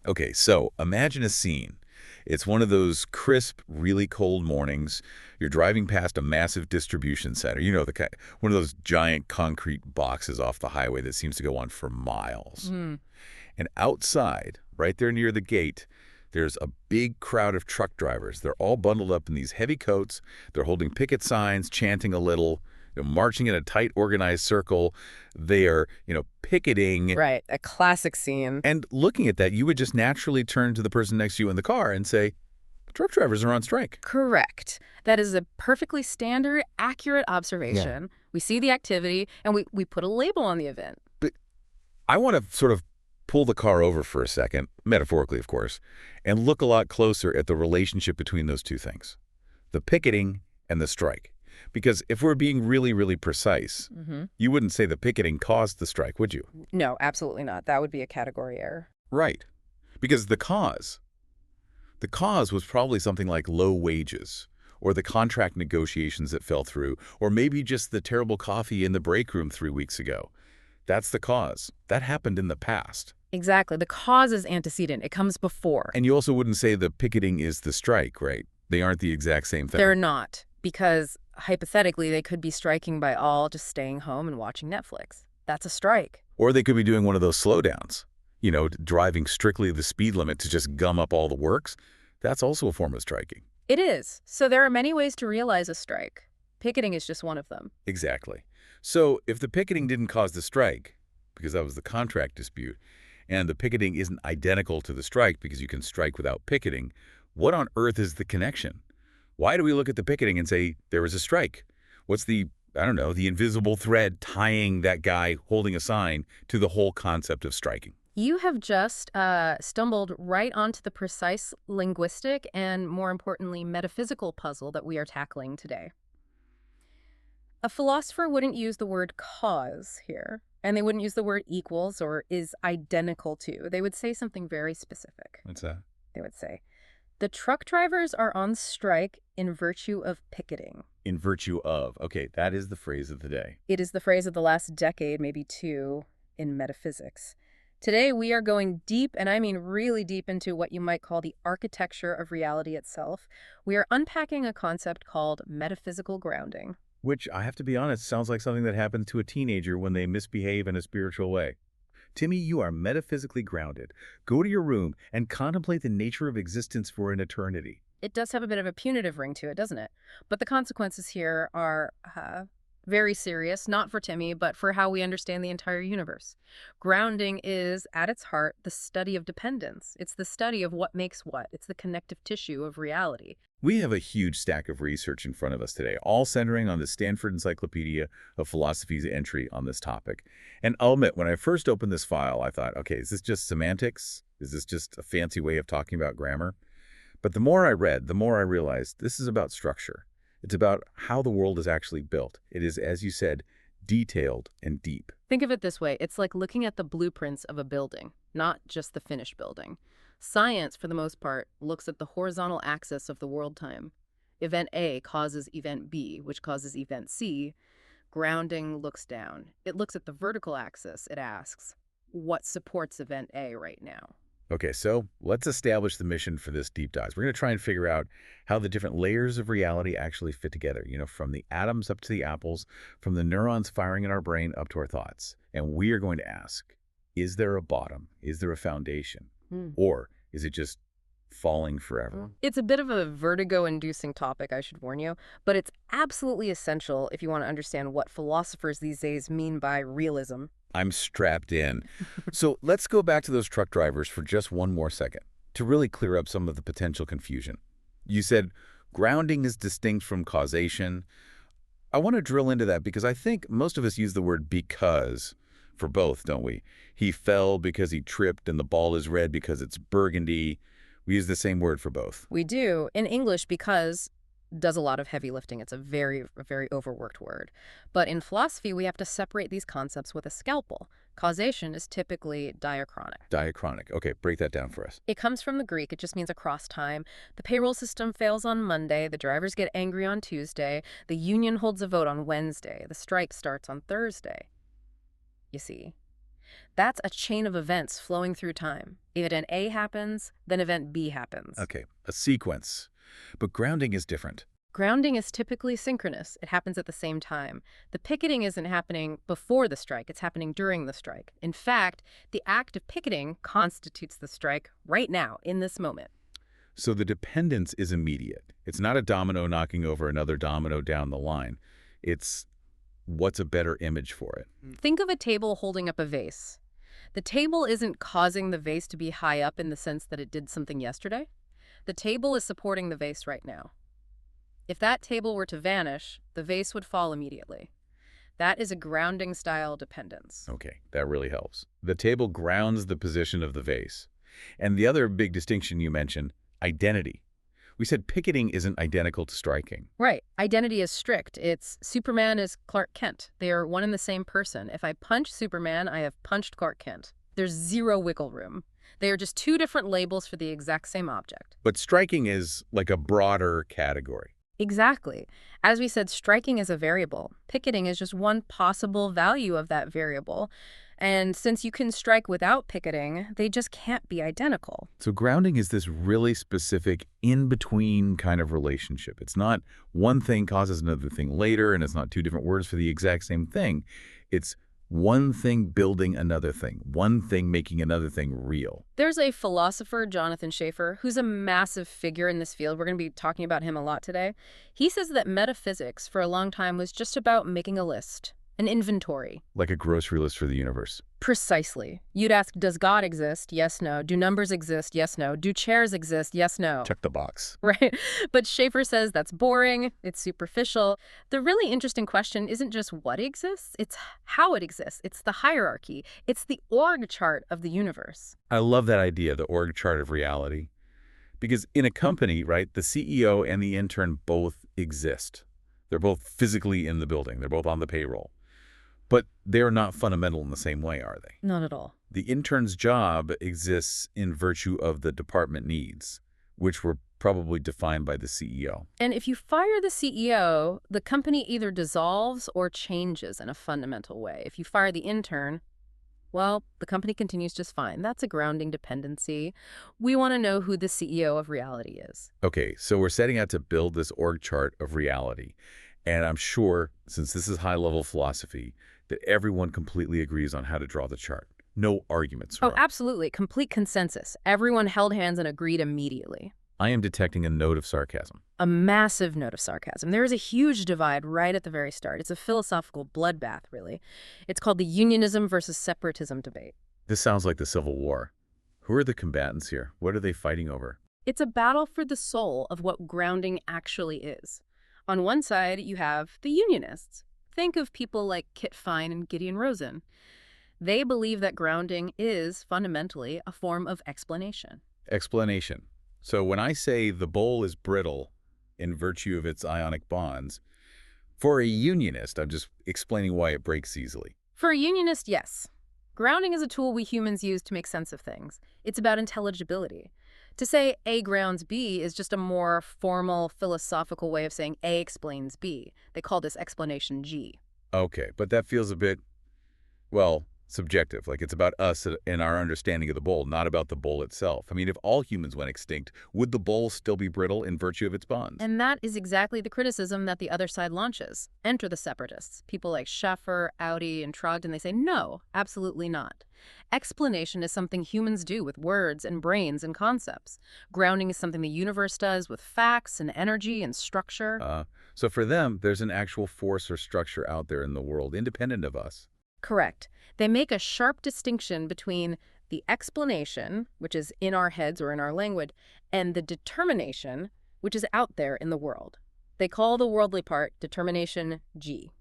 Okay, so imagine a scene. It's one of those crisp, really cold mornings. You're driving past a massive distribution center. You know, one of those giant concrete boxes off the highway that seems to go on for miles. Hmm. And outside, right there near the gate, there's a big crowd of truck drivers. They're all bundled up in these heavy coats. They're holding picket signs, chanting a little, marching in a tight, organized circle. They are, picketing. Right, a classic scene. And looking at that, you would just naturally turn to the person next to you in the car and say, truck drivers are on strike. Correct. That is a perfectly standard, accurate Yeah. observation. We see the activity, and we put a label on the event. But I want to sort of pull the car over for a second, metaphorically, of course, and look a lot closer at the relationship between those two things, the picketing and the strike. Because if we're being really, really precise, you wouldn't say the picketing caused the strike, would you? No, absolutely not. That would be a category error. Right. Because the cause was probably something like low wages, or the contract negotiations that fell through, or maybe just the terrible coffee in the break room 3 weeks ago. That's the cause. That happened in the past. Exactly. The cause is antecedent. It comes before. And you also wouldn't say the picketing is the strike, right? They aren't the exact same thing. They're not, because hypothetically, they could be striking by all just staying home and watching Netflix. That's a strike. Or they could be doing one of those slowdowns, driving strictly the speed limit to just gum up all the works. That's also a form of striking. It is. So there are many ways to realize a strike. Picketing is just one of them. Exactly. So if the picketing didn't cause the strike, because that was the contract dispute, and the picketing isn't identical to the strike because you can strike without picketing, what on earth is the connection? Why do we look at the picketing and say there was a strike? What's the invisible thread tying that guy holding a sign to the whole concept of striking? You have just stumbled right onto the precise linguistic and, more importantly, metaphysical puzzle that we are tackling today. A philosopher wouldn't use the word cause here, and they wouldn't use the word equals or is identical to. They would say something very specific. What's that? They would say, the truck drivers are on strike in virtue of picketing. In virtue of. Okay, that is the phrase of the day. It is the phrase of the last decade, maybe two, in metaphysics. Today, we are going deep, and I mean really deep, into what you might call the architecture of reality itself. We are unpacking a concept called metaphysical grounding. Which, I have to be honest, sounds like something that happens to a teenager when they misbehave in a spiritual way. Timmy, you are metaphysically grounded. Go to your room and contemplate the nature of existence for an eternity. It does have a bit of a punitive ring to it, doesn't it? But the consequences here are very serious, not for Timmy, but for how we understand the entire universe. Grounding is, at its heart, the study of dependence. It's the study of what makes what. It's the connective tissue of reality. We have a huge stack of research in front of us today, all centering on the Stanford Encyclopedia of Philosophy's entry on this topic. And I'll admit, when I first opened this file, I thought, okay, is this just semantics? Is this just a fancy way of talking about grammar? But the more I read, the more I realized this is about structure. It's about how the world is actually built. It is, as you said, detailed and deep. Think of it this way. It's like looking at the blueprints of a building, not just the finished building. Science, for the most part, looks at the horizontal axis of the world time. Event A causes event B, which causes event C. Grounding looks down. It looks at the vertical axis. It asks, what supports event A right now? Okay, so let's establish the mission for this deep dive. We're going to try and figure out how the different layers of reality actually fit together, from the atoms up to the apples, from the neurons firing in our brain up to our thoughts. And we are going to ask, is there a bottom? Is there a foundation? Or is it just falling forever? It's a bit of a vertigo-inducing topic, I should warn you, but it's absolutely essential if you want to understand what philosophers these days mean by realism. I'm strapped in. So let's go back to those truck drivers for just one more second to really clear up some of the potential confusion. You said grounding is distinct from causation. I want to drill into that because I think most of us use the word because for both, don't we? He fell because he tripped and the ball is red because it's burgundy. We use the same word for both. We do. In English, because does a lot of heavy lifting. It's a very overworked word. But in philosophy, we have to separate these concepts with a scalpel. Causation is typically diachronic. Diachronic. Okay, break that down for us. It comes from the Greek. It just means across time. The payroll system fails on Monday. The drivers get angry on Tuesday. The union holds a vote on Wednesday. The strike starts on Thursday. You see? That's a chain of events flowing through time. Event A happens, then event B happens. Okay, a sequence. But grounding is different. Grounding is typically synchronous. It happens at the same time. The picketing isn't happening before the strike. It's happening during the strike. In fact, the act of picketing constitutes the strike right now, in this moment. So the dependence is immediate. It's not a domino knocking over another domino down the line. It's what's a better image for it. Think of a table holding up a vase. The table isn't causing the vase to be high up in the sense that it did something yesterday. The table is supporting the vase right now. If that table were to vanish, the vase would fall immediately. That is a grounding style dependence. Okay, that really helps. The table grounds the position of the vase. And the other big distinction you mentioned, identity. We said picketing isn't identical to striking. Right. Identity is strict. It's Superman is Clark Kent. They are one and the same person. If I punch Superman, I have punched Clark Kent. There's zero wiggle room. They are just two different labels for the exact same object. But striking is like a broader category. Exactly. As we said, striking is a variable. Picketing is just one possible value of that variable. And since you can strike without picketing, they just can't be identical. So grounding is this really specific in-between kind of relationship. It's not one thing causes another thing later, and it's not two different words for the exact same thing. It's one thing building another thing, one thing making another thing real. There's a philosopher, Jonathan Schaeffer, who's a massive figure in this field. We're going to be talking about him a lot today. He says that metaphysics for a long time was just about making a list. An inventory. Like a grocery list for the universe. Precisely. You'd ask, does God exist? Yes, no. Do numbers exist? Yes, no. Do chairs exist? Yes, no. Check the box. Right. But Schaeffer says that's boring. It's superficial. The really interesting question isn't just what exists, it's how it exists. It's the hierarchy. It's the org chart of the universe. I love that idea, the org chart of reality. Because in a company, right, the CEO and the intern both exist. They're both physically in the building. They're both on the payroll. But they're not fundamental in the same way, are they? Not at all. The intern's job exists in virtue of the department needs, which were probably defined by the CEO. And if you fire the CEO, the company either dissolves or changes in a fundamental way. If you fire the intern, well, the company continues just fine. That's a grounding dependency. We want to know who the CEO of reality is. Okay, so we're setting out to build this org chart of reality. And I'm sure, since this is high-level philosophy, that everyone completely agrees on how to draw the chart. No arguments. Oh, absolutely. Complete consensus. Everyone held hands and agreed immediately. I am detecting a note of sarcasm. A massive note of sarcasm. There is a huge divide right at the very start. It's a philosophical bloodbath, really. It's called the unionism versus separatism debate. This sounds like the Civil War. Who are the combatants here? What are they fighting over? It's a battle for the soul of what grounding actually is. On one side, you have the unionists. Think of people like Kit Fine and Gideon Rosen. They believe that grounding is fundamentally a form of explanation. Explanation. So when I say the bowl is brittle in virtue of its ionic bonds, for a unionist, I'm just explaining why it breaks easily. For a unionist, yes. Grounding is a tool we humans use to make sense of things. It's about intelligibility. To say A grounds B is just a more formal philosophical way of saying A explains B. They call this explanation G. Okay, but that feels a bit, well, subjective. Like it's about us and our understanding of the bowl, not about the bowl itself. I mean, if all humans went extinct, would the bowl still be brittle in virtue of its bonds? And that is exactly the criticism that the other side launches. Enter the separatists. People like Schaeffer, Audi, and Trogdon, they say, no, absolutely not. Explanation is something humans do with words and brains and concepts. Grounding is something the universe does with facts and energy and structure. So for them, there's an actual force or structure out there in the world, independent of us. Correct. They make a sharp distinction between the explanation, which is in our heads or in our language, and the determination, which is out there in the world. They call the worldly part determination G.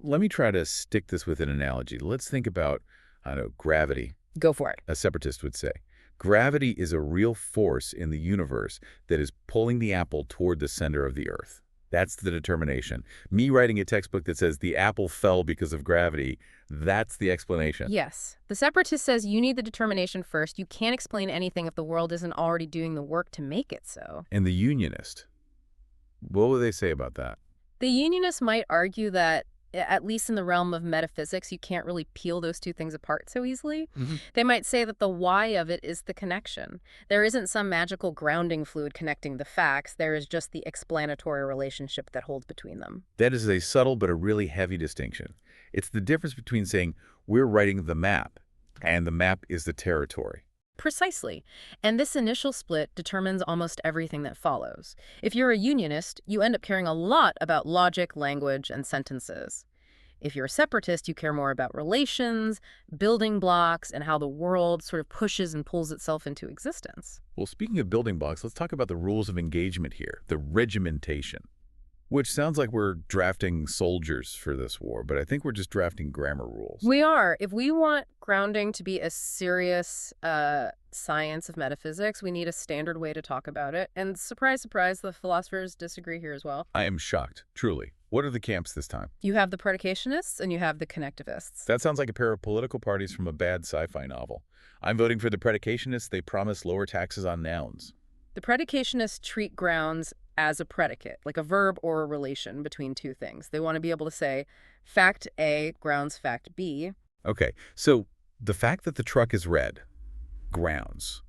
Let me try to stick this with an analogy. Let's think about, I don't know, gravity. Go for it. A separatist would say. Gravity is a real force in the universe that is pulling the apple toward the center of the earth. That's the determination. Me writing a textbook that says the apple fell because of gravity, that's the explanation. Yes. The separatist says you need the determination first. You can't explain anything if the world isn't already doing the work to make it so. And the unionist, what would they say about that? The unionist might argue that at least in the realm of metaphysics, you can't really peel those two things apart so easily. Hmm. They might say that the why of it is the connection. There isn't some magical grounding fluid connecting the facts. There is just the explanatory relationship that holds between them. That is a subtle but a really heavy distinction. It's the difference between saying, we're writing the map, and the map is the territory. Precisely. And this initial split determines almost everything that follows. If you're a unionist, you end up caring a lot about logic, language, and sentences. If you're a separatist, you care more about relations, building blocks, and how the world sort of pushes and pulls itself into existence. Well, speaking of building blocks, let's talk about the rules of engagement here, the regimentation. Which sounds like we're drafting soldiers for this war, but I think we're just drafting grammar rules. We are. If we want grounding to be a serious science of metaphysics, we need a standard way to talk about it. And surprise, surprise, the philosophers disagree here as well. I am shocked, truly. What are the camps this time? You have the predicationists and you have the connectivists. That sounds like a pair of political parties from a bad sci-fi novel. I'm voting for the predicationists. They promise lower taxes on nouns. The predicationists treat grounds as a predicate, like a verb or a relation between two things. They want to be able to say, fact A grounds fact B. Okay, so the fact that the truck is red, grounds.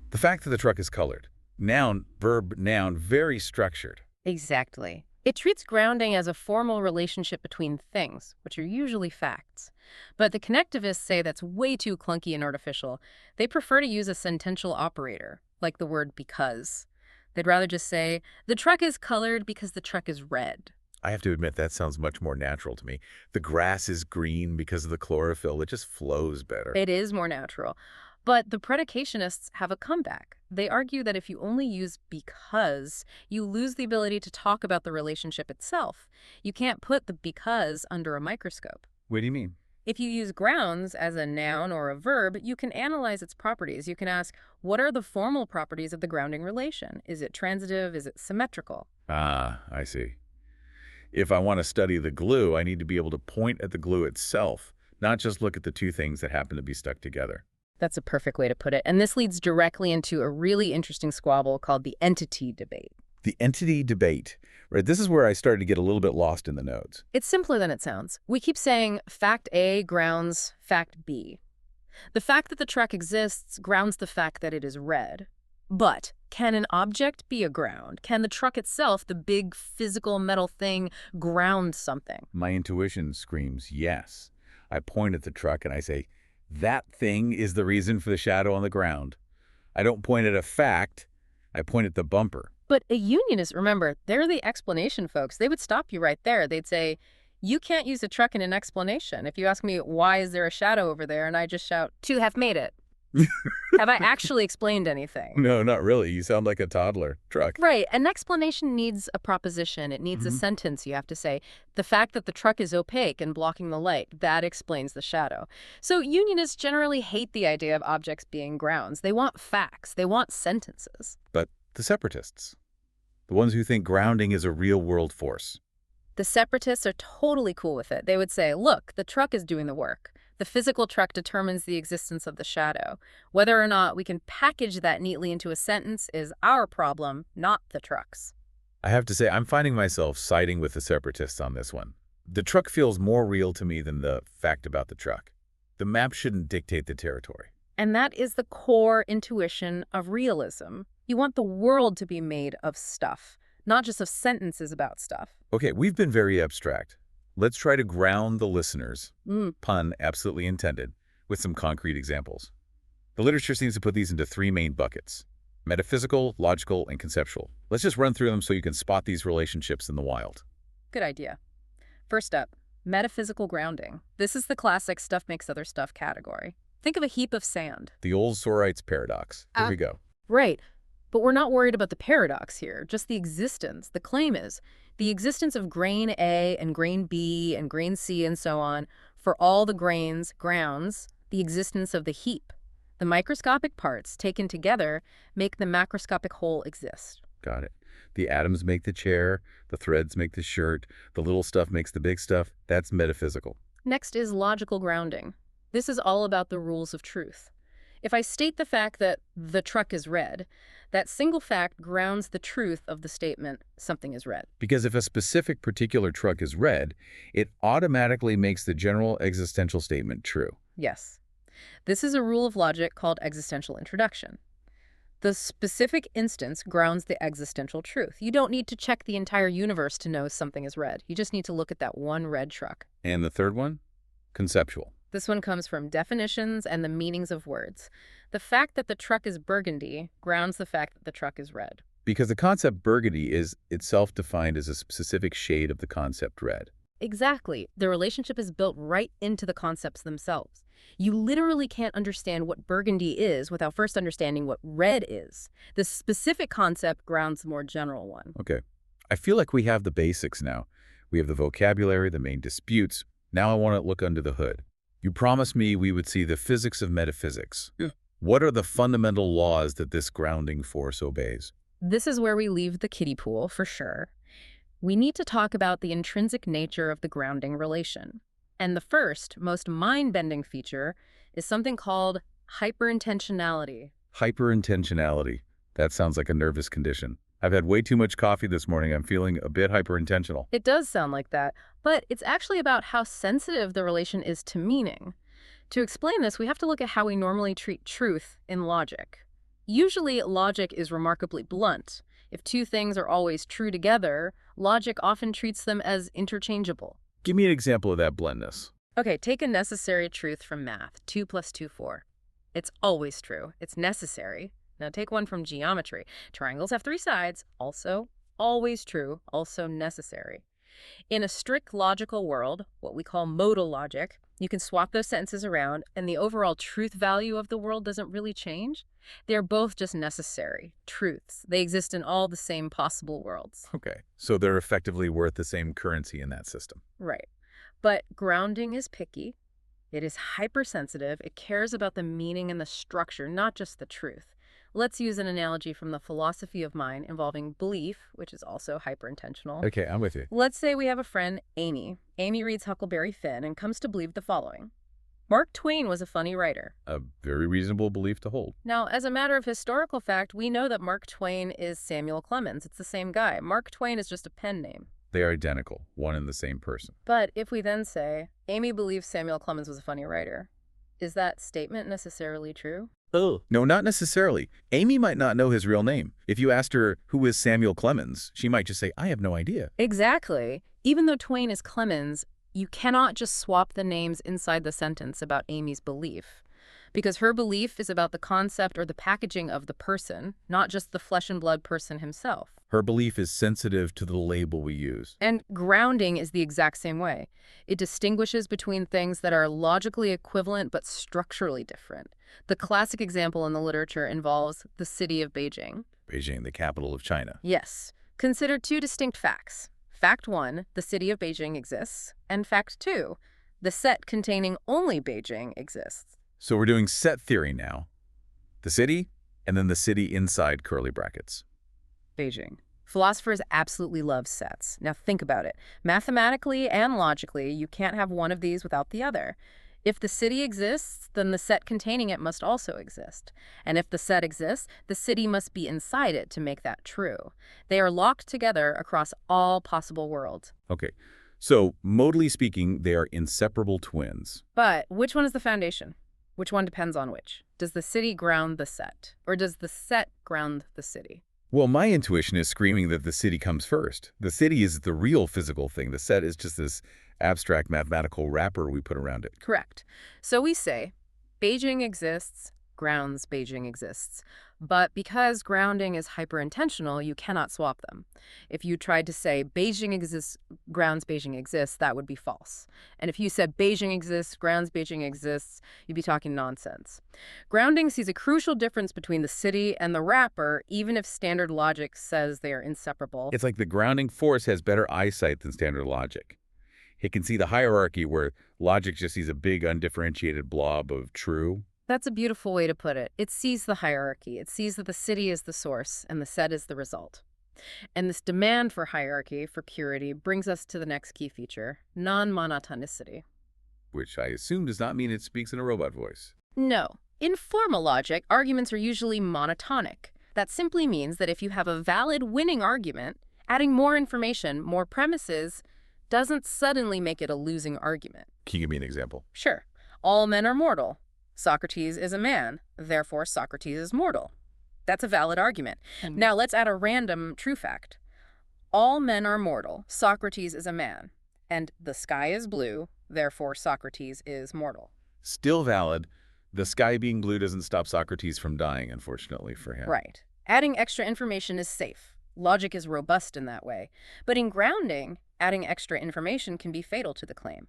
The fact that the truck is colored, noun, verb, noun, very structured. Exactly. It treats grounding as a formal relationship between things, which are usually facts. But the connectivists say that's way too clunky and artificial. They prefer to use a sentential operator, like the word because. They'd rather just say, the truck is colored because the truck is red. I have to admit, that sounds much more natural to me. The grass is green because of the chlorophyll. It just flows better. It is more natural. But the predicationists have a comeback. They argue that if you only use because, you lose the ability to talk about the relationship itself. You can't put the because under a microscope. What do you mean? If you use grounds as a noun or a verb, you can analyze its properties. You can ask, what are the formal properties of the grounding relation? Is it transitive? Is it symmetrical? Ah, I see. If I want to study the glue, I need to be able to point at the glue itself, not just look at the two things that happen to be stuck together. That's a perfect way to put it. And this leads directly into a really interesting squabble called the entity debate. The entity debate. Right, this is where I started to get a little bit lost in the nodes. It's simpler than it sounds. We keep saying fact A grounds fact B. The fact that the truck exists grounds the fact that it is red. But can an object be a ground? Can the truck itself, the big physical metal thing, ground something? My intuition screams yes. I point at the truck and I say, that thing is the reason for the shadow on the ground. I don't point at a fact, I point at the bumper. But a unionist, remember, they're the explanation folks. They would stop you right there. They'd say, you can't use a truck in an explanation. If you ask me, why is there a shadow over there? And I just shout, to have made it. Have I actually explained anything? No, not really. You sound like a toddler. Truck. Right. An explanation needs a proposition. It needs a sentence. You have to say, the fact that the truck is opaque and blocking the light, that explains the shadow. So unionists generally hate the idea of objects being grounds. They want facts. They want sentences. But the separatists, the ones who think grounding is a real-world force. The separatists are totally cool with it. They would say, look, the truck is doing the work. The physical truck determines the existence of the shadow. Whether or not we can package that neatly into a sentence is our problem, not the truck's. I have to say, I'm finding myself siding with the separatists on this one. The truck feels more real to me than the fact about the truck. The map shouldn't dictate the territory. And that is the core intuition of realism. You want the world to be made of stuff, not just of sentences about stuff. Okay, we've been very abstract. Let's try to ground the listeners, pun absolutely intended, with some concrete examples. The literature seems to put these into three main buckets: metaphysical, logical, and conceptual. Let's just run through them so you can spot these relationships in the wild. Good idea. First up, metaphysical grounding. This is the classic stuff makes other stuff category. Think of a heap of sand. The old Sorites paradox. Here we go. Right. But we're not worried about the paradox here, just the existence. The claim is the existence of grain A and grain B and grain C and so on for all the grains, grounds, the existence of the heap. The microscopic parts taken together make the macroscopic whole exist. Got it. The atoms make the chair, the threads make the shirt, the little stuff makes the big stuff. That's metaphysical. Next is logical grounding. This is all about the rules of truth. If I state the fact that the truck is red, that single fact grounds the truth of the statement something is red. Because if a specific particular truck is red, it automatically makes the general existential statement true. Yes. This is a rule of logic called existential introduction. The specific instance grounds the existential truth. You don't need to check the entire universe to know something is red. You just need to look at that one red truck. And the third one? Conceptual. This one comes from definitions and the meanings of words. The fact that the truck is burgundy grounds the fact that the truck is red. Because the concept burgundy is itself defined as a specific shade of the concept red. Exactly. The relationship is built right into the concepts themselves. You literally can't understand what burgundy is without first understanding what red is. The specific concept grounds the more general one. Okay. I feel like we have the basics now. We have the vocabulary, the main disputes. Now I want to look under the hood. You promised me we would see the physics of metaphysics. Yeah. What are the fundamental laws that this grounding force obeys? This is where we leave the kiddie pool, for sure. We need to talk about the intrinsic nature of the grounding relation. And the first, most mind-bending feature is something called hyperintentionality. Hyperintentionality. That sounds like a nervous condition. I've had way too much coffee this morning. I'm feeling a bit hyperintentional. It does sound like that, but it's actually about how sensitive the relation is to meaning. To explain this, we have to look at how we normally treat truth in logic. Usually, logic is remarkably blunt. If two things are always true together, logic often treats them as interchangeable. Give me an example of that bluntness. Okay, take a necessary truth from math. 2 + 2 = 4. It's always true. It's necessary. Now take one from geometry. Triangles have 3 sides. Also, always true. Also necessary. In a strict logical world, what we call modal logic, you can swap those sentences around and the overall truth value of the world doesn't really change. They're both just necessary truths. They exist in all the same possible worlds. Okay, so they're effectively worth the same currency in that system. Right. But grounding is picky. It is hypersensitive. It cares about the meaning and the structure, not just the truth. Let's use an analogy from the philosophy of mind involving belief, which is also hyperintentional. Okay, I'm with you. Let's say we have a friend, Amy. Amy reads Huckleberry Finn and comes to believe the following. Mark Twain was a funny writer. A very reasonable belief to hold. Now, as a matter of historical fact, we know that Mark Twain is Samuel Clemens. It's the same guy. Mark Twain is just a pen name. They are identical, one and the same person. But if we then say, Amy believes Samuel Clemens was a funny writer, is that statement necessarily true? Oh. No, not necessarily. Amy might not know his real name. If you asked her, who is Samuel Clemens, she might just say, I have no idea. Exactly. Even though Twain is Clemens, you cannot just swap the names inside the sentence about Amy's belief. Because her belief is about the concept or the packaging of the person, not just the flesh and blood person himself. Her belief is sensitive to the label we use. And grounding is the exact same way. It distinguishes between things that are logically equivalent but structurally different. The classic example in the literature involves the city of Beijing. Beijing, the capital of China. Yes. Consider 2 distinct facts. Fact 1, the city of Beijing exists. And fact 2, the set containing only Beijing exists. So we're doing set theory now. The city, and then the city inside curly brackets. Beijing. Philosophers absolutely love sets. Now think about it. Mathematically and logically, you can't have one of these without the other. If the city exists, then the set containing it must also exist. And if the set exists, the city must be inside it to make that true. They are locked together across all possible worlds. Okay, so modally speaking, they are inseparable twins. But which one is the foundation? Which one depends on which? Does the city ground the set? Or does the set ground the city? Well, my intuition is screaming that the city comes first. The city is the real physical thing. The set is just this abstract mathematical wrapper we put around it. Correct. So we say, Beijing exists, grounds Beijing exists. But because grounding is hyperintentional, you cannot swap them. If you tried to say Beijing exists, grounds Beijing exists, that would be false. And if you said Beijing exists, grounds Beijing exists, you'd be talking nonsense. Grounding sees a crucial difference between the city and the wrapper, even if standard logic says they are inseparable. It's like the grounding force has better eyesight than standard logic. It can see the hierarchy where logic just sees a big undifferentiated blob of true. That's a beautiful way to put it. It sees the hierarchy. It sees that the city is the source and the set is the result. And this demand for hierarchy, for purity, brings us to the next key feature, non-monotonicity. Which I assume does not mean it speaks in a robot voice. No. In formal logic, arguments are usually monotonic. That simply means that if you have a valid winning argument, adding more information, more premises, doesn't suddenly make it a losing argument. Can you give me an example? Sure. All men are mortal. Socrates is a man. Therefore, Socrates is mortal. That's a valid argument. Now let's add a random true fact. All men are mortal. Socrates is a man. And the sky is blue. Therefore, Socrates is mortal. Still valid. The sky being blue doesn't stop Socrates from dying, unfortunately for him. Right. Adding extra information is safe. Logic is robust in that way. But in grounding, adding extra information can be fatal to the claim.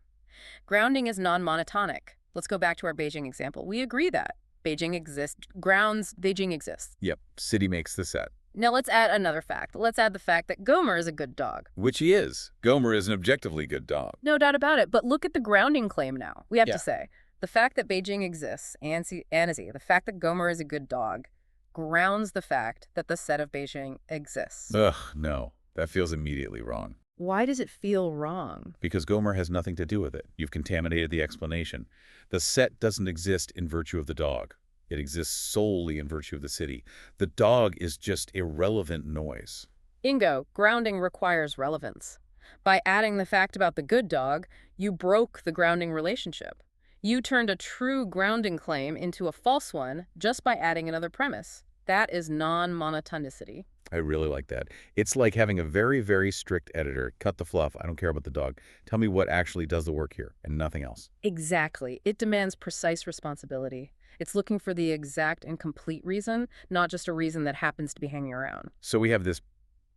Grounding is non-monotonic. Let's go back to our Beijing example. We agree that Beijing exists. Grounds Beijing exists. Yep. City makes the set. Now let's add another fact. Let's add the fact that Gomer is a good dog. Which he is. Gomer is an objectively good dog. No doubt about it. But look at the grounding claim now. We have to say, the fact that Beijing exists, the fact that Gomer is a good dog, grounds the fact that the set of Beijing exists. Ugh, no. That feels immediately wrong. Why does it feel wrong? Because Gomer has nothing to do with it. You've contaminated the explanation. The set doesn't exist in virtue of the dog. It exists solely in virtue of the city. The dog is just irrelevant noise. Ingo, grounding requires relevance. By adding the fact about the good dog, you broke the grounding relationship. You turned a true grounding claim into a false one just by adding another premise. That is non-monotonicity. I really like that. It's like having a very, very strict editor. Cut the fluff. I don't care about the dog. Tell me what actually does the work here and nothing else. Exactly. It demands precise responsibility. It's looking for the exact and complete reason, not just a reason that happens to be hanging around. So we have this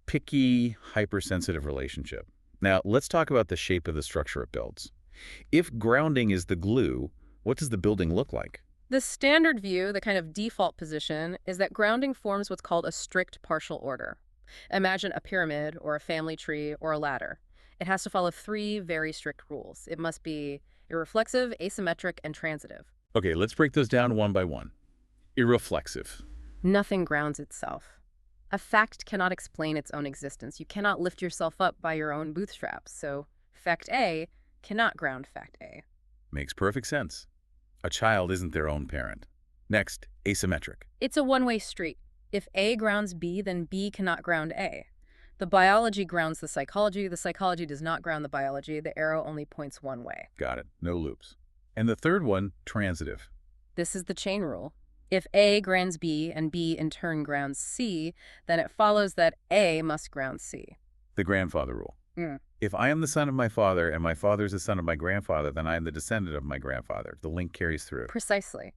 picky, hypersensitive relationship. Now, let's talk about the shape of the structure it builds. If grounding is the glue, what does the building look like? The standard view, the kind of default position, is that grounding forms what's called a strict partial order. Imagine a pyramid or a family tree or a ladder. It has to follow 3 very strict rules. It must be irreflexive, asymmetric, and transitive. Okay, let's break those down one by one. Irreflexive. Nothing grounds itself. A fact cannot explain its own existence. You cannot lift yourself up by your own bootstraps. So fact A cannot ground fact A. Makes perfect sense. A child isn't their own parent. Next, asymmetric. It's a one-way street. If A grounds B, then B cannot ground A. The biology grounds the psychology does not ground the biology, the arrow only points one way. Got it. No loops. And the third one, transitive. This is the chain rule. If A grounds B and B in turn grounds C, then it follows that A must ground C. The grandfather rule. If I am the son of my father and my father is the son of my grandfather, then I am the descendant of my grandfather. The link carries through. Precisely.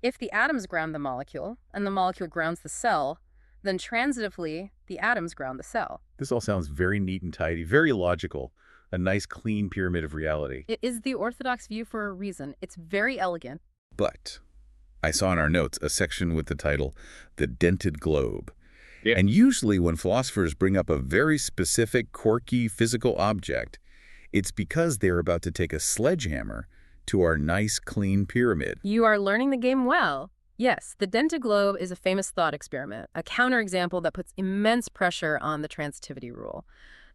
If the atoms ground the molecule and the molecule grounds the cell, then transitively, the atoms ground the cell. This all sounds very neat and tidy, very logical. A nice, clean pyramid of reality. It is the orthodox view for a reason. It's very elegant. But I saw in our notes a section with the title, The Dented Globe. Yeah. And usually when philosophers bring up a very specific, quirky physical object, it's because they're about to take a sledgehammer to our nice, clean pyramid. You are learning the game well. Yes, the dented globe is a famous thought experiment, a counterexample that puts immense pressure on the transitivity rule.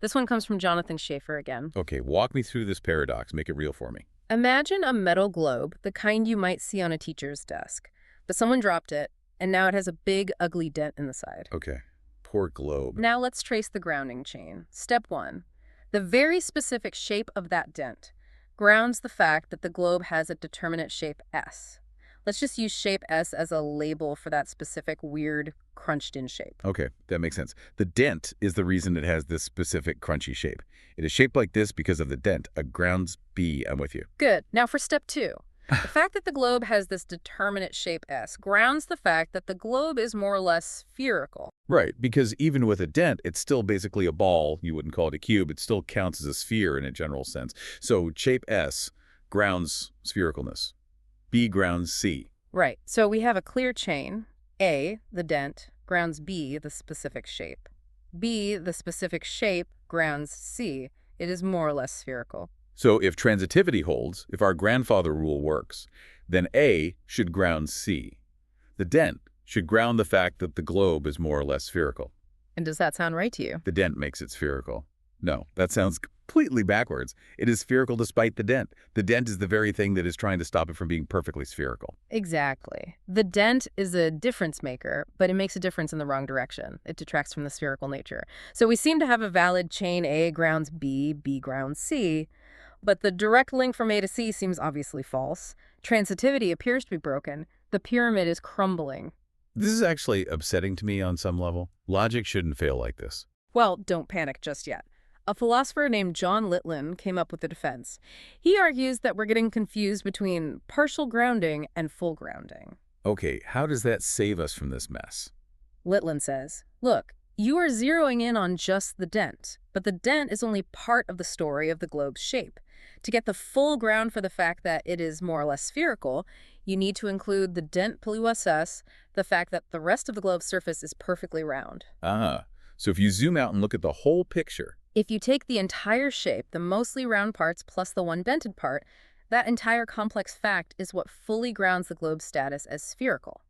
This one comes from Jonathan Schaeffer again. Okay, walk me through this paradox. Make it real for me. Imagine a metal globe, the kind you might see on a teacher's desk. But someone dropped it, and now it has a big, ugly dent in the side. Okay, poor globe. Now let's trace the grounding chain. Step 1. The very specific shape of that dent grounds the fact that the globe has a determinate shape S. Let's just use shape S as a label for that specific weird crunched-in shape. Okay, that makes sense. The dent is the reason it has this specific crunchy shape. It is shaped like this because of the dent. A grounds B. I'm with you. Good. Now for step 2. The fact that the globe has this determinate shape S grounds the fact that the globe is more or less spherical. Right, because even with a dent, it's still basically a ball. You wouldn't call it a cube. It still counts as a sphere in a general sense. So shape S grounds sphericalness. B grounds C. Right. So we have a clear chain. A, the dent, grounds B, the specific shape. B, the specific shape, grounds C. It is more or less spherical. So if transitivity holds, if our grandfather rule works, then A should ground C. The dent should ground the fact that the globe is more or less spherical. And does that sound right to you? The dent makes it spherical. No, that sounds completely backwards. It is spherical despite the dent. The dent is the very thing that is trying to stop it from being perfectly spherical. Exactly. The dent is a difference maker, but it makes a difference in the wrong direction. It detracts from the spherical nature. So we seem to have a valid chain A grounds B, B grounds C, but the direct link from A to C seems obviously false. Transitivity appears to be broken. The pyramid is crumbling. This is actually upsetting to me on some level. Logic shouldn't fail like this. Well, don't panic just yet. A philosopher named John Littland came up with the defense. He argues that we're getting confused between partial grounding and full grounding. Okay, how does that save us from this mess? Littland says, look, you are zeroing in on just the dent, but the dent is only part of the story of the globe's shape. To get the full ground for the fact that it is more or less spherical, you need to include the dent plus us, the fact that the rest of the globe's surface is perfectly round. So if you zoom out and look at the whole picture. If you take the entire shape, the mostly round parts plus the one dented part, that entire complex fact is what fully grounds the globe's status as spherical.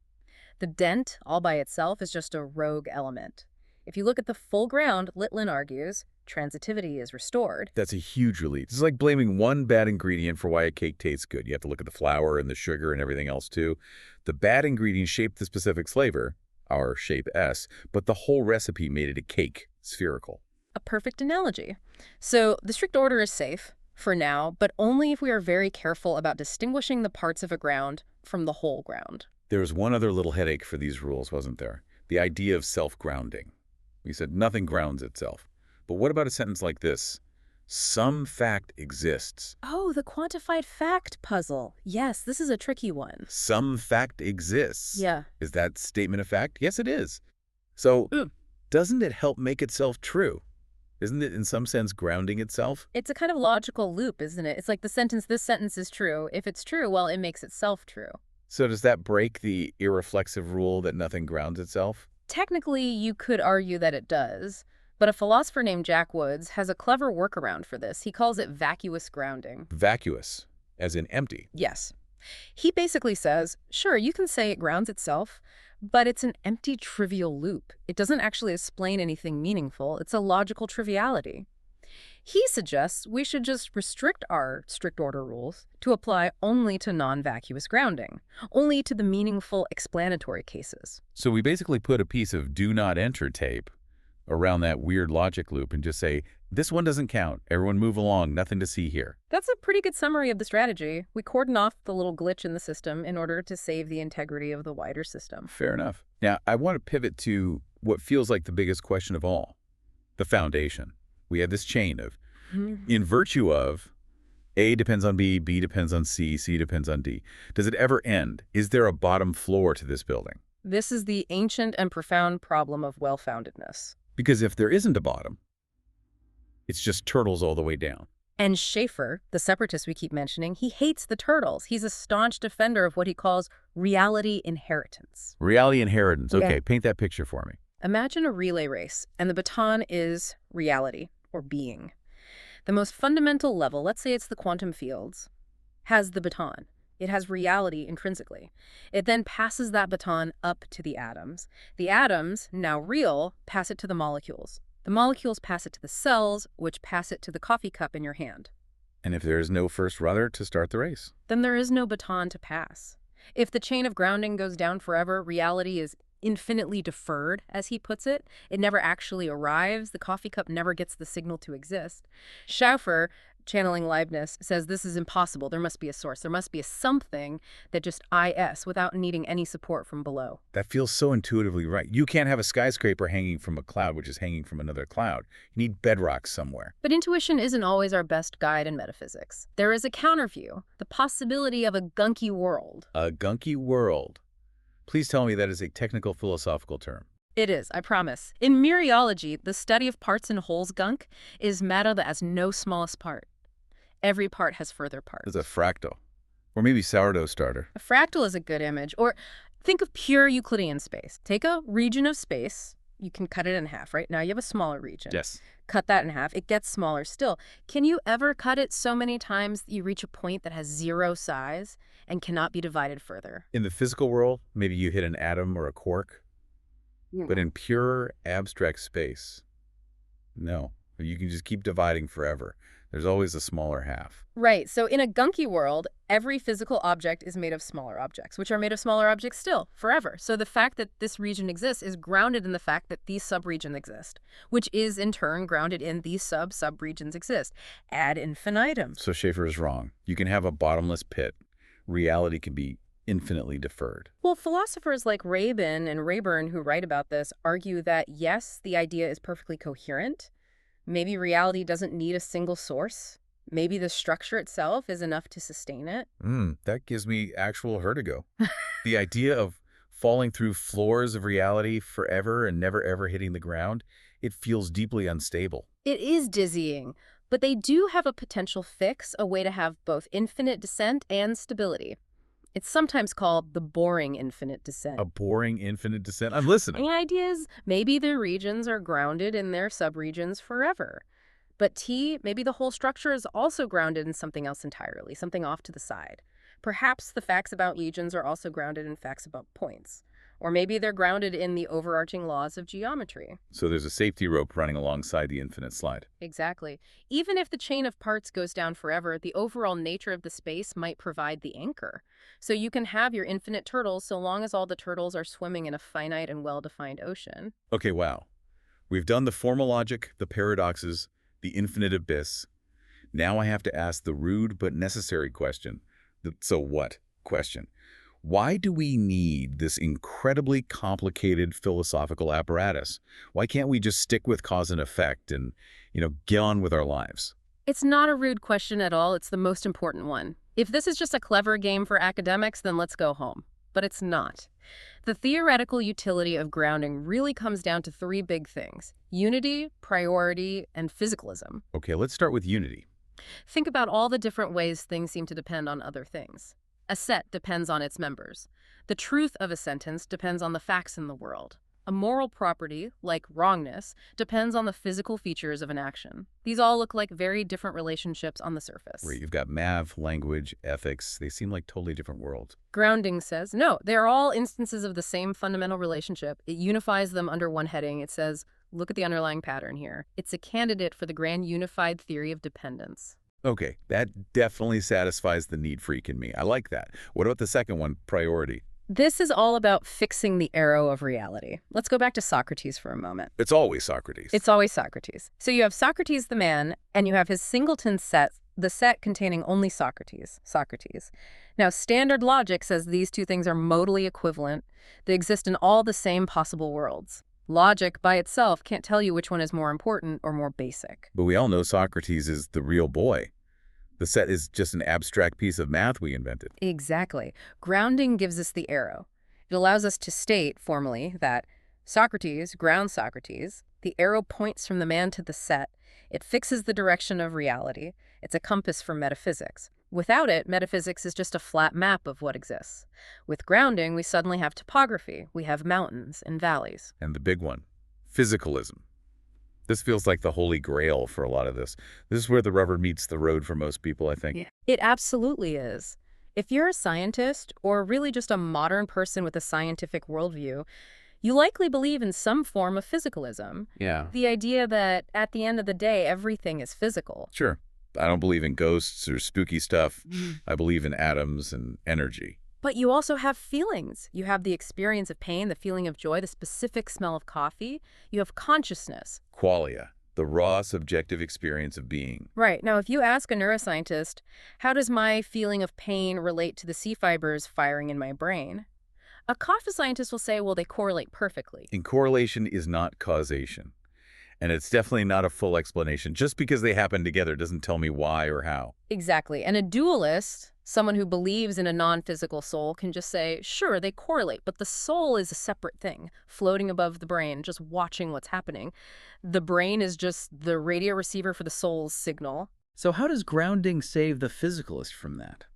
The dent, all by itself, is just a rogue element. If you look at the full ground, Littland argues, transitivity is restored. That's a huge relief. It's like blaming one bad ingredient for why a cake tastes good. You have to look at the flour and the sugar and everything else too. The bad ingredient shaped the specific flavor, our shape S, but the whole recipe made it a cake, spherical. A perfect analogy. So the strict order is safe, for now, but only if we are very careful about distinguishing the parts of a ground from the whole ground. There was one other little headache for these rules, wasn't there? The idea of self-grounding. We said nothing grounds itself. But what about a sentence like this? Some fact exists. Oh, the quantified fact puzzle. Yes, this is a tricky one. Some fact exists. Yeah. Is that statement a fact? Yes, it is. So doesn't it help make itself true? Isn't it in some sense grounding itself? It's a kind of logical loop, isn't it? It's like the sentence, this sentence is true. If it's true, well, it makes itself true. So does that break the irreflexive rule that nothing grounds itself? Technically, you could argue that it does. But a philosopher named Jack Woods has a clever workaround for this. He calls it vacuous grounding. Vacuous, as in empty. Yes. He basically says, sure, you can say it grounds itself, but it's an empty, trivial loop. It doesn't actually explain anything meaningful. It's a logical triviality. He suggests we should just restrict our strict order rules to apply only to non-vacuous grounding, only to the meaningful explanatory cases. So we basically put a piece of do not enter tape around that weird logic loop and just say, this one doesn't count. Everyone move along. Nothing to see here. That's a pretty good summary of the strategy. We cordon off the little glitch in the system in order to save the integrity of the wider system. Fair enough. Now, I want to pivot to what feels like the biggest question of all, the foundation. We have this chain of, in virtue of, A depends on B, B depends on C, C depends on D. Does it ever end? Is there a bottom floor to this building? This is the ancient and profound problem of well-foundedness. Because if there isn't a bottom, it's just turtles all the way down. And Schaeffer, the separatist we keep mentioning, he hates the turtles. He's a staunch defender of what he calls reality inheritance. Reality inheritance. Okay, Yeah. paint that picture for me. Imagine a relay race, and the baton is reality, or being. The most fundamental level, let's say it's the quantum fields, has the baton. It has reality intrinsically. It then passes that baton up to the atoms. The atoms, now real, pass it to the molecules. The molecules pass it to the cells, which pass it to the coffee cup in your hand. And if there is no first runner to start the race? Then there is no baton to pass. If the chain of grounding goes down forever, reality is infinitely deferred, as he puts it. It never actually arrives. The coffee cup never gets the signal to exist. Schaeffer, channeling Leibniz, says this is impossible. There must be a source. There must be a something that just is without needing any support from below. That feels so intuitively right. You can't have a skyscraper hanging from a cloud, which is hanging from another cloud. You need bedrock somewhere. But intuition isn't always our best guide in metaphysics. There is a counterview, the possibility of a gunky world. A gunky world. Please tell me that is a technical philosophical term. It is, I promise. In mereology, the study of parts and wholes gunk is matter that has no smallest part. Every part has further parts. It's a fractal. Or maybe sourdough starter. A fractal is a good image. Or think of pure Euclidean space. Take a region of space. You can cut it in half, right? Now you have a smaller region. Yes. Cut that in half. It gets smaller still. Can you ever cut it so many times that you reach a point that has zero size and cannot be divided further? In the physical world, maybe you hit an atom or a quark. Yeah. But in pure abstract space, no. You can just keep dividing forever. There's always a smaller half. Right. So in a gunky world, every physical object is made of smaller objects, which are made of smaller objects still, forever. So the fact that this region exists is grounded in the fact that these subregions exist, which is in turn grounded in these subregions exist ad infinitum. So Schaeffer is wrong. You can have a bottomless pit. Reality can be infinitely deferred. Well, philosophers like Rabin and Rayburn who write about this argue that, yes, the idea is perfectly coherent. Maybe reality doesn't need a single source. Maybe the structure itself is enough to sustain it. That gives me actual vertigo. The idea of falling through floors of reality forever and never ever hitting the ground, it feels deeply unstable. It is dizzying, but they do have a potential fix, a way to have both infinite descent and stability. It's sometimes called the boring infinite descent. A boring infinite descent? I'm listening. The idea is maybe the regions are grounded in their subregions forever. But maybe the whole structure is also grounded in something else entirely, something off to the side. Perhaps the facts about regions are also grounded in facts about points. Or maybe they're grounded in the overarching laws of geometry. So there's a safety rope running alongside the infinite slide. Exactly. Even if the chain of parts goes down forever, the overall nature of the space might provide the anchor. So you can have your infinite turtles so long as all the turtles are swimming in a finite and well-defined ocean. Okay, wow. We've done the formal logic, the paradoxes, the infinite abyss. Now I have to ask the rude but necessary question, the so what question. Why do we need this incredibly complicated philosophical apparatus? Why can't we just stick with cause and effect and, get on with our lives? It's not a rude question at all. It's the most important one. If this is just a clever game for academics, then let's go home. But it's not. The theoretical utility of grounding really comes down to three big things: unity, priority, and physicalism. Okay, let's start with unity. Think about all the different ways things seem to depend on other things. A set depends on its members. The truth of a sentence depends on the facts in the world. A moral property, like wrongness, depends on the physical features of an action. These all look like very different relationships on the surface. Where you've got math, language, ethics, they seem like totally different worlds. Grounding says, no, they're all instances of the same fundamental relationship. It unifies them under one heading. It says, look at the underlying pattern here. It's a candidate for the grand unified theory of dependence. Okay, that definitely satisfies the need freak in me. I like that. What about the second one, priority? This is all about fixing the arrow of reality. Let's go back to Socrates for a moment. It's always Socrates. It's always Socrates. So you have Socrates the man, and you have his singleton set, the set containing only Socrates. Now, standard logic says these two things are modally equivalent. They exist in all the same possible worlds. Logic by itself can't tell you which one is more important or more basic. But we all know Socrates is the real boy. The set is just an abstract piece of math we invented. Exactly. Grounding gives us the arrow. It allows us to state formally that Socrates grounds Socrates. The arrow points from the man to the set. It fixes the direction of reality. It's a compass for metaphysics. Without it, metaphysics is just a flat map of what exists. With grounding, we suddenly have topography. We have mountains and valleys. And the big one, physicalism. This feels like the holy grail for a lot of this. This is where the rubber meets the road for most people, I think. Yeah. It absolutely is. If you're a scientist, or really just a modern person with a scientific worldview, you likely believe in some form of physicalism. Yeah. The idea that at the end of the day, everything is physical. Sure. I don't believe in ghosts or spooky stuff. I believe in atoms and energy. But you also have feelings. You have the experience of pain, the feeling of joy, the specific smell of coffee. You have consciousness. Qualia, the raw subjective experience of being. Right. Now, if you ask a neuroscientist, how does my feeling of pain relate to the C fibers firing in my brain? A cough scientist will say, well, they correlate perfectly. And correlation is not causation. And it's definitely not a full explanation. Just because they happen together doesn't tell me why or how. Exactly. And a dualist, someone who believes in a non-physical soul, can just say, sure, they correlate, but the soul is a separate thing, floating above the brain, just watching what's happening. The brain is just the radio receiver for the soul's signal. So how does grounding save the physicalist from that?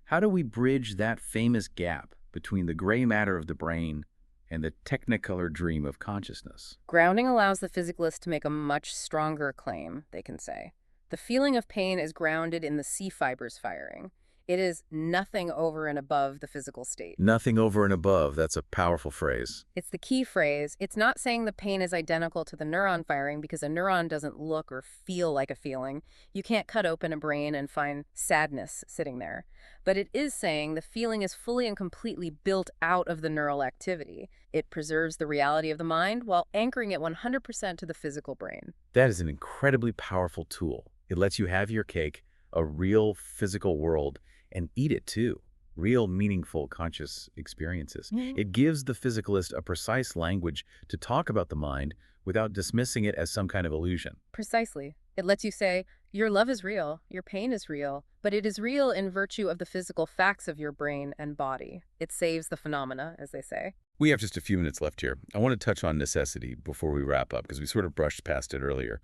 How do we bridge that famous gap between the gray matter of the brain and the technicolor dream of consciousness? Grounding allows the physicalist to make a much stronger claim, they can say. The feeling of pain is grounded in the C fibers firing. It is nothing over and above the physical state. Nothing over and above. That's a powerful phrase. It's the key phrase. It's not saying the pain is identical to the neuron firing because a neuron doesn't look or feel like a feeling. You can't cut open a brain and find sadness sitting there. But it is saying the feeling is fully and completely built out of the neural activity. It preserves the reality of the mind while anchoring it 100% to the physical brain. That is an incredibly powerful tool. It lets you have your cake, a real physical world, and eat it too. Real, meaningful, conscious experiences. It gives the physicalist a precise language to talk about the mind without dismissing it as some kind of illusion. Precisely. It lets you say, your love is real, your pain is real, but it is real in virtue of the physical facts of your brain and body. It saves the phenomena, as they say. We have just a few minutes left here. I want to touch on necessity before we wrap up, because we sort of brushed past it earlier.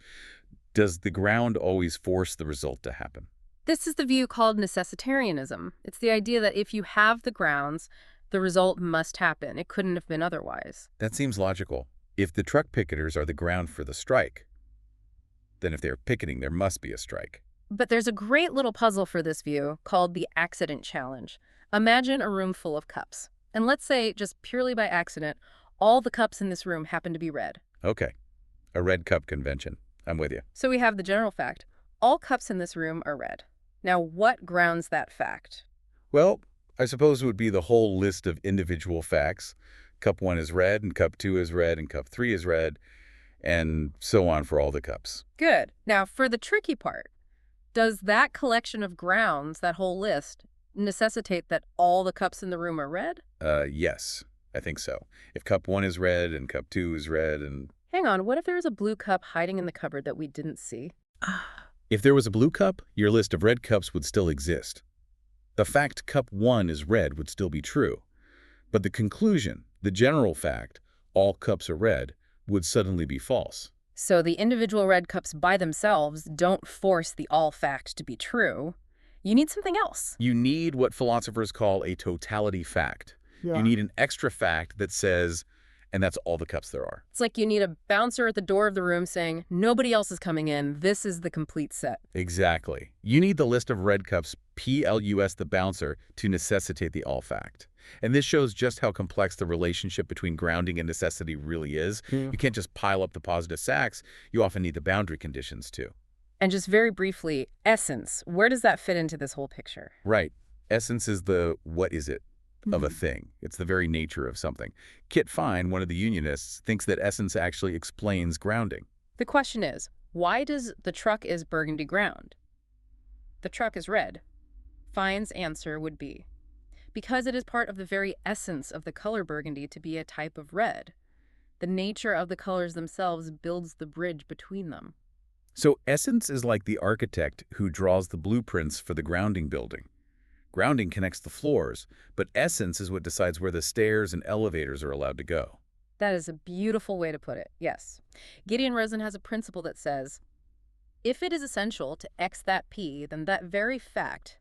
Does the ground always force the result to happen? This is the view called necessitarianism. It's the idea that if you have the grounds, the result must happen. It couldn't have been otherwise. That seems logical. If the truck picketers are the ground for the strike, then if they're picketing, there must be a strike. But there's a great little puzzle for this view called the accident challenge. Imagine a room full of cups. And let's say, just purely by accident, all the cups in this room happen to be red. Okay. A red cup convention. I'm with you. So we have the general fact. All cups in this room are red. Now, what grounds that fact? Well, I suppose it would be the whole list of individual facts. Cup 1 is red, and cup 2 is red, and cup 3 is red, and so on for all the cups. Good. Now, for the tricky part, does that collection of grounds, that whole list, necessitate that all the cups in the room are red? Yes, I think so. If cup 1 is red, and cup 2 is red, and... Hang on, what if there was a blue cup hiding in the cupboard that we didn't see? If there was a blue cup, your list of red cups would still exist. The fact cup 1 is red would still be true. But the conclusion, the general fact, all cups are red, would suddenly be false. So the individual red cups by themselves don't force the all fact to be true. You need something else. You need what philosophers call a totality fact. You need an extra fact that says, and that's all the cups there are. It's like you need a bouncer at the door of the room saying, nobody else is coming in. This is the complete set. Exactly. You need the list of red cups, plus the bouncer, to necessitate the all fact. And this shows just how complex the relationship between grounding and necessity really is. You can't just pile up the positive sacks. You often need the boundary conditions too. And just very briefly, essence, where does that fit into this whole picture? Right. Essence is the what is it of a thing. It's the very nature of something. Kit Fine, one of the unionists, thinks that essence actually explains grounding. The question is, why does the truck is burgundy ground? The truck is red. Fine's answer would be, because it is part of the very essence of the color burgundy to be a type of red. The nature of the colors themselves builds the bridge between them. So essence is like the architect who draws the blueprints for the grounding building. Grounding connects the floors, but essence is what decides where the stairs and elevators are allowed to go. That is a beautiful way to put it, yes. Gideon Rosen has a principle that says, if it is essential to X that P, then that very fact,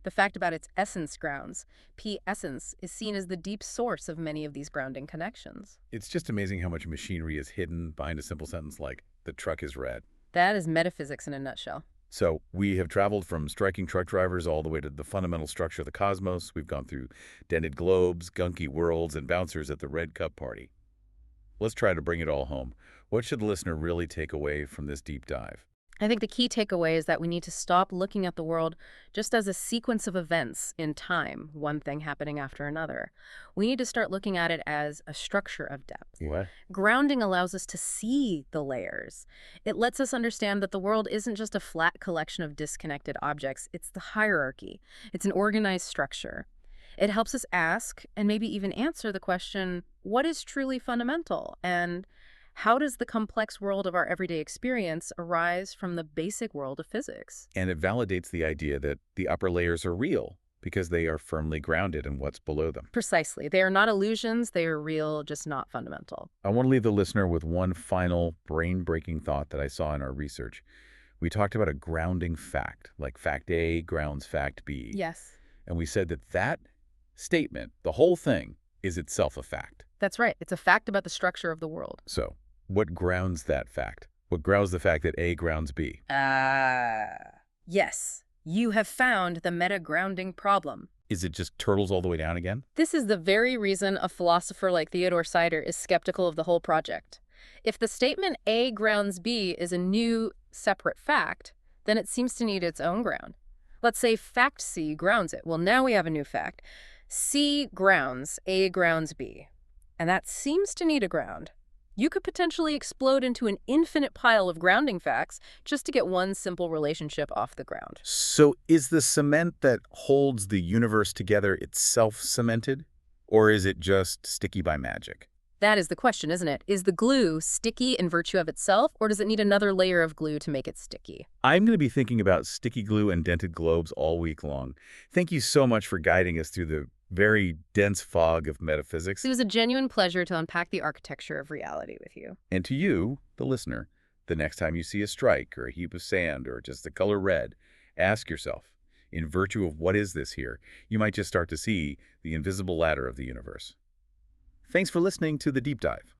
the fact about its essence grounds, P essence, is seen as the deep source of many of these grounding connections. It's just amazing how much machinery is hidden behind a simple sentence like, the truck is red. That is metaphysics in a nutshell. So we have traveled from striking truck drivers all the way to the fundamental structure of the cosmos. We've gone through dented globes, gunky worlds, and bouncers at the red cup party. Let's try to bring it all home. What should the listener really take away from this deep dive? I think the key takeaway is that we need to stop looking at the world just as a sequence of events in time, one thing happening after another. We need to start looking at it as a structure of depth. What? Grounding allows us to see the layers. It lets us understand that the world isn't just a flat collection of disconnected objects. It's the hierarchy. It's an organized structure. It helps us ask and maybe even answer the question, what is truly fundamental? And how does the complex world of our everyday experience arise from the basic world of physics? And it validates the idea that the upper layers are real because they are firmly grounded in what's below them. Precisely. They are not illusions. They are real, just not fundamental. I want to leave the listener with one final brain-breaking thought that I saw in our research. We talked about a grounding fact, like fact A grounds fact B. Yes. And we said that that statement, the whole thing, is itself a fact. That's right. It's a fact about the structure of the world. So, what grounds that fact? What grounds the fact that A grounds B? Yes. You have found the meta-grounding problem. Is it just turtles all the way down again? This is the very reason a philosopher like Theodore Sider is skeptical of the whole project. If the statement A grounds B is a new, separate fact, then it seems to need its own ground. Let's say fact C grounds it. Well, now we have a new fact. C grounds, A grounds B. And that seems to need a ground. You could potentially explode into an infinite pile of grounding facts just to get one simple relationship off the ground. So is the cement that holds the universe together itself cemented? Or is it just sticky by magic? That is the question, isn't it? Is the glue sticky in virtue of itself, or does it need another layer of glue to make it sticky? I'm going to be thinking about sticky glue and dented globes all week long. Thank you so much for guiding us through the very dense fog of metaphysics. It was a genuine pleasure to unpack the architecture of reality with you. And to you, the listener, the next time you see a strike or a heap of sand or just the color red, ask yourself, in virtue of what is this here, you might just start to see the invisible ladder of the universe. Thanks for listening to The Deep Dive.